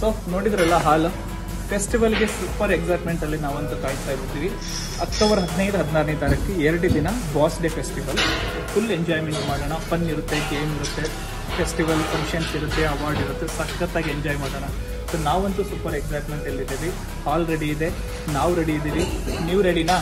So ನೋಡಿದ್ರಲ್ಲ ಹಾಲ್ ಫೆಸ್ಟಿವಲ್ಗೆ super ಎಕ್ಸೈಟ್ಮೆಂಟಲ್ಲಿ ನಾವಂತೂ ಕಾಯ್ತಾ ಇರ್ತೀವಿ. ಅಕ್ಟೋಬರ್ 15-16ನೇ ತಾರೀಕು 2 ದಿನ boss day festival. Full enjoyment ಮಾಡೋಣ. ಫನ್ ಇರುತ್ತೆ, ಗೇಮ್ ಇರುತ್ತೆ, ಫೆಸ್ಟಿವಲ್ ಫಂಕ್ಷನ್ಸ್ ಇರುತ್ತೆ, ಅವಾರ್ಡ್ ಇರುತ್ತೆ, ಸಖತ್ತಾಗಿ ಎಂಜಾಯ್ ಮಾಡೋಣ. ಸೊ ನಾವಂತೂ ಸೂಪರ್ ಎಕ್ಸೈಟ್ಮೆಂಟಲ್ಲಿದ್ದೀವಿ. ಹಾಲ್ ರೆಡಿ ಇದೆ, ನಾವು ರೆಡಿ ಇದ್ದೀವಿ. ನೀವು ರೆಡಿನಾ?